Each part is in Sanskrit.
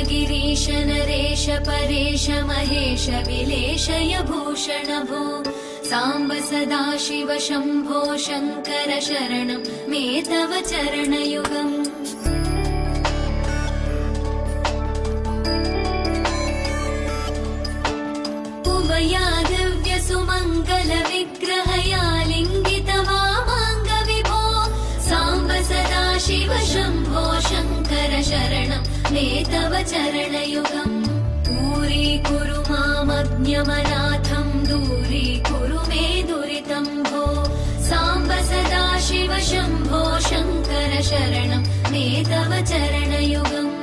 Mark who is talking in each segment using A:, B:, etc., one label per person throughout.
A: गिरीश नरेश परेश महेश विलेशय भूषण भो साम्ब सदाशिव शम्भो शङ्कर शरणं मे तव चरणयुगम् उमया दिव्य सुमङ्गल विग्रहया लिङ्गित वामाङ्ग विभो साम्ब सदाशिव शम्भो शङ्कर शरणं मे तव चरणयुगम् दूरीकुरु मामज्ञमनाथं दूरीकुरु मे दुरितं भो साम्ब सदाशिव शम्भो शङ्कर शरणं मे तव चरणयुगम्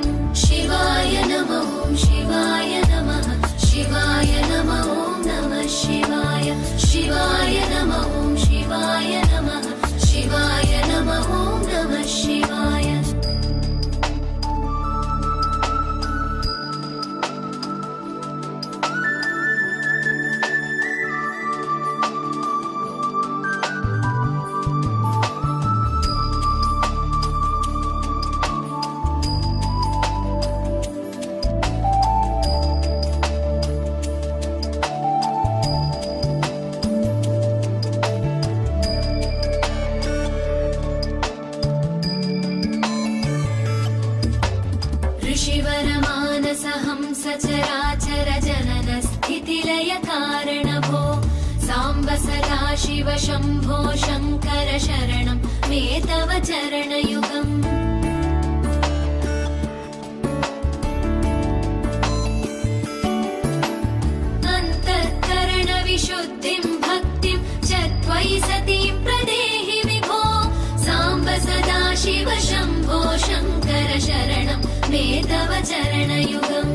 A: शिवाय नमः शिवाय नमः शिवाय नमः नमः शिवाय शिवाय नमः शिवाय नमः शिवाय नमः नमः शिवाय सचराचर जनन स्थितिलय कारण भो साम्ब सदाशिव शम्भो शङ्कर शरणं मे तव चरणयुगम् अन्तःकरण विशुद्धिं भक्तिं च त्वयि सतीं प्रदेहि विभो साम्ब सदाशिव शम्भो शङ्कर शरणं मे तव चरणयुगम्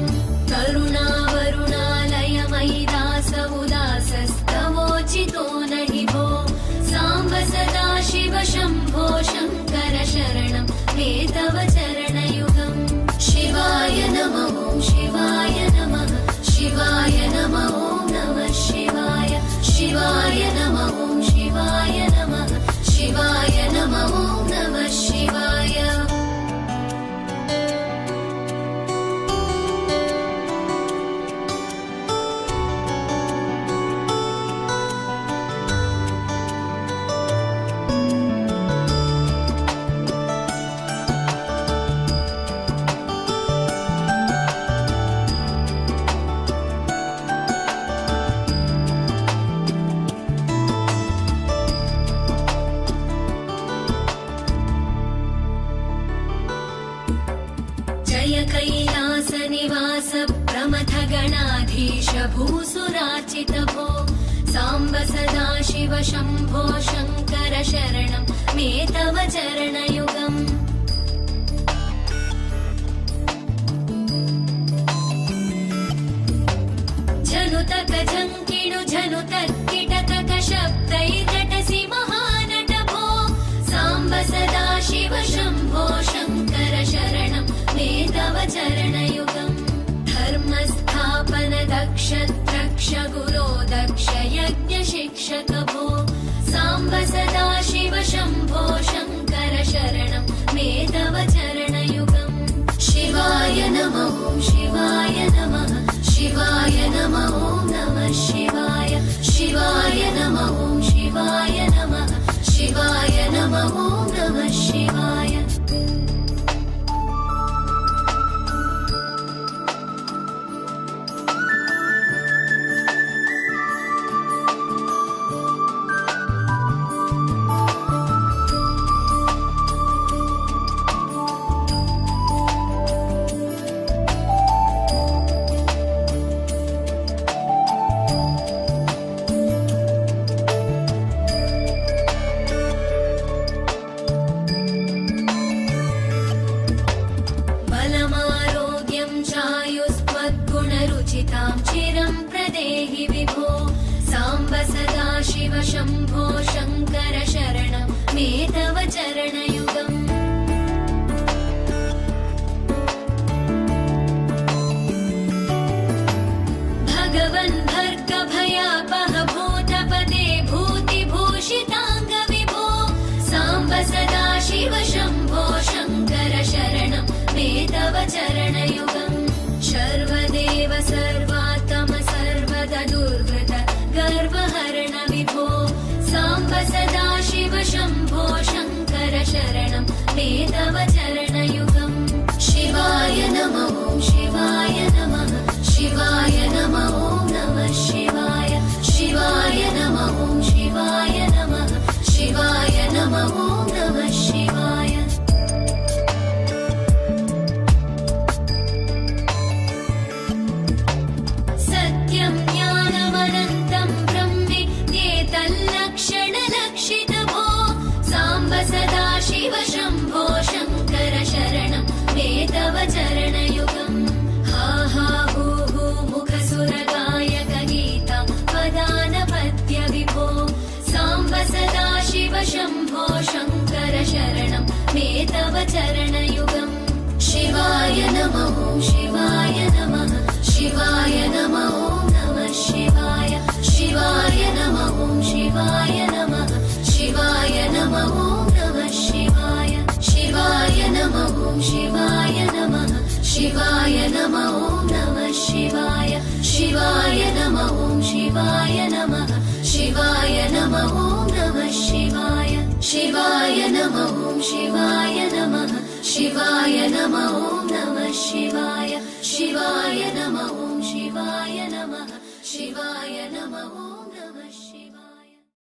A: करुणावरुणालय मयि दास उदासस्तवोचितो नहि भो साम्ब सदाशिव शम्भो शङ्कर शरणं मे तव चरणयुगम् शिवाय नमः शिवाय नमः शिवाय नमः नमः शिवाय शिवाय नमः शिवाय नमः शिवाय नमः नमः शिवाय कैलास निवास प्रमथ गणाधीश भूसुरार्चित भो साम्ब सदाशिव शम्भो शङ्कर शरणं मे तव चरणयुगम् झनुतक झङ्किणु झनुतक्किटतक शब्दैर्नटसि महानट भो साम्ब सदाशिव शम्भो शङ्कर शरणं मे तव चरणयुगम् धर्मस्थापन दक्ष द्रक्ष गुरो दक्ष यज्ञ शिक्षक भो साम्ब सदाशिव शम्भो शङ्कर शरणं मे तव चरणयुगम् शिवाय नमः शिवाय नमः शिवाय नमः नमः शिवाय शिवाय नमः शिवाय नमः शिवाय नमः नमः शिवाय शम्भो शङ्कर शरणं मे तव चरणयुगम् भगवन् भर्गभयापह भूतपते भूतिभूषिताङ्ग विभो साम्ब सदा शिव शम्भो शङ्कर शरणं मे तव चरणयुगम् सर्वदेव सर्वात्म सर्वदा दुर्वृत गर्वहरण विभो साम्ब सदा शिव शम्भो शङ्कर शरणं मे तव चरणयुगम् शिवाय नमः शिवाय नमः शिवाय नमः नमः शिवाय शिवाय नमः शिवाय नमः शिवाय नमः नमः शिवाय सत्यं ज्ञानमनन्तं ब्रह्मेत्येतल्लक्षणलक्षितभो साम्ब सदा शिव शम्भो शङ्कर शरणं मे तव चरणयुगम् हा हा हू हू मुखसुरगायक गीतं पदानपद्य विभो साम्ब सदा शिव शम्भो शङ्कर शरणं मे तव चरणयुगम् शिवाय नमः शिवाय नमः शिवाय नमः नमः शिवाय शिवाय नमः शिवाय नमः शिवाय नमः नमः शिवाय शिवाय नमः शिवाय नमः शिवाय नमः नमः शिवाय शिवाय नमः शिवाय नमः शिवाय नमः नमः शिवाय शिवाय नमः शिवाय नमः शिवाय नमः नमः शिवाय शिवाय नमः शिवाय नमः शिवाय नमः नमः शिवाय